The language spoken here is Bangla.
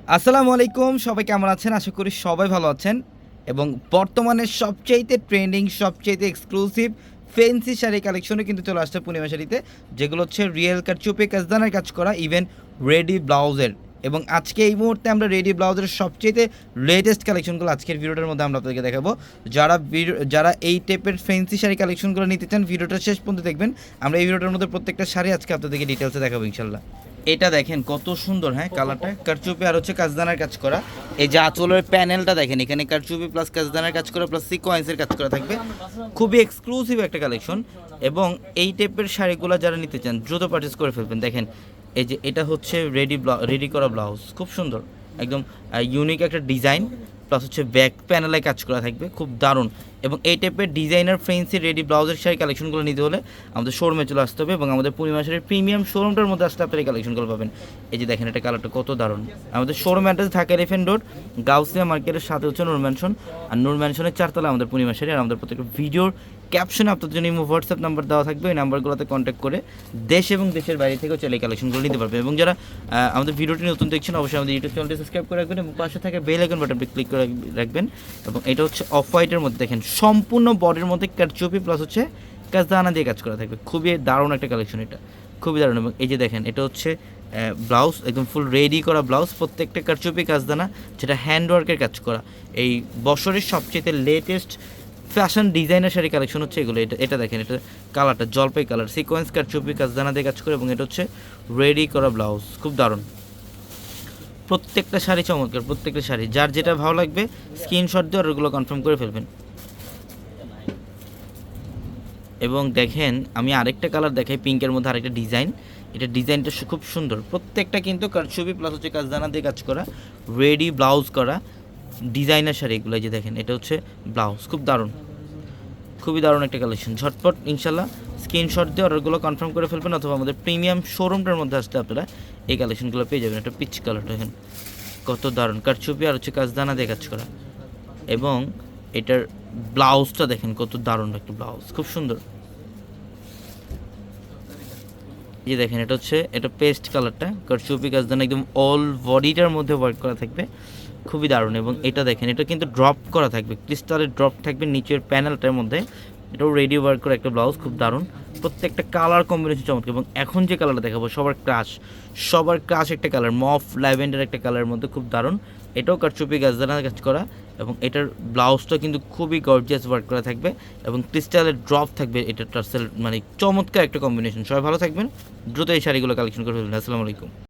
আসসালামু আলাইকুম, সবাই কেমন আছেন? আশা করি সবাই ভালো আছেন এবং বর্তমানে সবচাইতে ট্রেন্ডিং, সবচাইতে এক্সক্লুসিভ ফ্যান্সি শাড়ি কালেকশনও কিন্তু চলে আসছে পূর্ণিমা শাড়িতে, যেগুলো হচ্ছে রিয়েল কারচুপি কাজদানের কাজ করা, ইভেন রেডি ব্লাউজের। এবং আজকে এই মুহূর্তে আমরা রেডি ব্লাউজের সবচাইতে লেটেস্ট কালেকশনগুলো আজকের ভিডিওটার মধ্যে আমরা আপনাদেরকে দেখাবো। যারা এই টাইপের ফ্যান্সি শাড়ি কালেকশনগুলো নিতে চান, ভিডিওটা শেষ পর্যন্ত দেখবেন। আমরা এই ভিডিওটার মধ্যে প্রত্যেকটা শাড়ি আজকে আপনাদেরকে ডিটেলসে দেখাবো ইনশাল্লাহ। এটা দেখেন কত সুন্দর, হ্যাঁ, কালারটা কারচুপি আর হচ্ছে কাজদানার কাজ করা। এই যে আঁচলের প্যানেলটা দেখেন, এখানে কারচুপি প্লাস কাজদানার কাজ করা প্লাস সিকোয়েন্সের কাজ করা থাকবে। খুবই এক্সক্লুসিভ একটা কালেকশন এবং এই টাইপের শাড়িগুলো যারা নিতে চান দ্রুত পারচেস করে ফেলবেন। দেখেন এই যে এটা হচ্ছে রেডি করা ব্লাউজ, খুব সুন্দর, একদম ইউনিক একটা ডিজাইন, প্লাস হচ্ছে ব্যাক প্যানেলে কাজ করা থাকবে, খুব দারুণ। এবং এই টাইপের ডিজাইনার ফ্যান্সি রেডি ব্লাউজের শাড়ি কালেকশনগুলো নিতে হলে আমাদের শোরুমে চলে আসতে হবে এবং আমাদের পূর্ণিমা শাড়ির প্রিমিয়াম শোরুমটার মধ্যে আসতে আপনার এই কালেকশনগুলো পাবেন। এই যে দেখেন এটা কালারটা কত দারুণ। আমাদের showroom address Dhaka elephant road, Gausia মার্কেটের সাথে হচ্ছে নূর ম্যানশন, আর নূর ম্যানশনের 4 তলা আমাদের পূর্ণিমা শাড়ি। আর আমাদের প্রত্যেকটা ভিডিওর ক্যাপশনে আপনাদের জন্য হোয়াটসঅ্যাপ নাম্বার দেওয়া থাকবে, এই নাম্বারগুলোতে কন্ট্যাক্ট করে দেশ এবং দেশের বাইরে থেকেও চলে এই কালেকশনগুলো নিতে পারবে। এবং যারা আমাদের ভিডিওটি নতুন দেখছেন, অবশ্যই আমাদের ইউটিউব চ্যানেলটি সাবস্ক্রাইব করে রাখবেন এবং পাশে থাকা বেল আইকন বাটনটি ক্লিক করে রাখবেন। এবং এটা হচ্ছে অফ হোয়াইটের মধ্যে, দেখেন সম্পূর্ণ বডির মধ্যে কারচুপি প্লাস হচ্ছে কাজদানা দিয়ে কাজ করা থাকবে। খুবই দারুণ একটা কালেকশন, এটা খুবই দারুণ। এবং এই যে দেখেন এটা হচ্ছে ব্লাউজ, একদম ফুল রেডি করা ব্লাউজ, প্রত্যেকটা কারচুপি কাজদানা, যেটা হ্যান্ডওয়ার্কের কাজ করা। এই বছরের সবচেয়ে latest fashion designer sari collection হচ্ছে এগুলো। এটা দেখেন, এটা কালারটা জলপাই কালার, সিকোয়েন্স কারচুপি কাজদানা দিয়ে কাজ করে এবং এটা হচ্ছে রেডি করা ব্লাউজ, খুব দারুণ। প্রত্যেকটা শাড়ি চমৎকার, প্রত্যেকটা শাড়ি যার যেটা ভালো লাগবে স্ক্রিনশট দিয়ে ওগুলো কনফার্ম করে ফেলবেন। এবং দেখেন আমি আরেকটা কালার দেখাই, পিঙ্কের মধ্যে আরেকটা ডিজাইন। এটা ডিজাইনটা খুব সুন্দর, প্রত্যেকটা কিন্তু কারচুপি প্লাস হচ্ছে কাজদানা দিয়ে কাজ করা, রেডি ব্লাউজ করা ডিজাইনার শাড়ি এগুলো। যে দেখেন এটা হচ্ছে ব্লাউজ, খুব দারুণ, খুবই দারুণ একটা কালেকশন। ঝটপট ইনশাল্লাহ স্ক্রিনশট দিয়ে অর্ডারগুলো কনফার্ম করে ফেলবেন, অথবা আমাদের প্রিমিয়াম শোরুমটার মধ্যে আসতে আপনারা এই কালেকশনগুলো পেয়ে যাবেন। এটা পিচ কালারটা দেখেন কত দারুণ, কারচুপি আর হচ্ছে কাজদানা দিয়ে কাজ করা। এবং এটার ব্লাউজটা দেখেন কত দারুণ একটা ব্লাউজ, খুব সুন্দর। এই দেখেন এটা পেস্ট কালারটা, কারচুপি কাজদানা একদম অল বডিটার মধ্যে ওয়ার্ক করা থাকবে, খুবই দারুণ। এবং এটা দেখেন এটা কিন্তু ড্রপ করা থাকবে, ক্রিস্টালের ড্রপ থাকবে নিচের প্যানেলটার মধ্যে। এটাও রেডি ওয়ার্ক করা একটা ব্লাউজ, খুব দারুণ। প্রত্যেকটা কালার কম্বিনেশন চমৎকার। এবং এখন যে কালারটা দেখাবো সবার ক্রাশ একটা কালার, মফ ল্যাভেন্ডার একটা কালারের মধ্যে, খুব দারুণ। এটাও কারচুপি কাজদানা কাজ করা এবং এটার ব্লাউজটা কিন্তু খুবই গর্জিয়াস ওয়ার্ক করা থাকবে এবং ক্রিস্টালের ড্রপ থাকবে। এটা টার্সেল, মানে চমৎকার একটা কম্বিনেশন। সবাই ভালো থাকবেন, দ্রুত এই শাড়িগুলো কালেকশন করে ফেলবেন। আসসালামু আলাইকুম।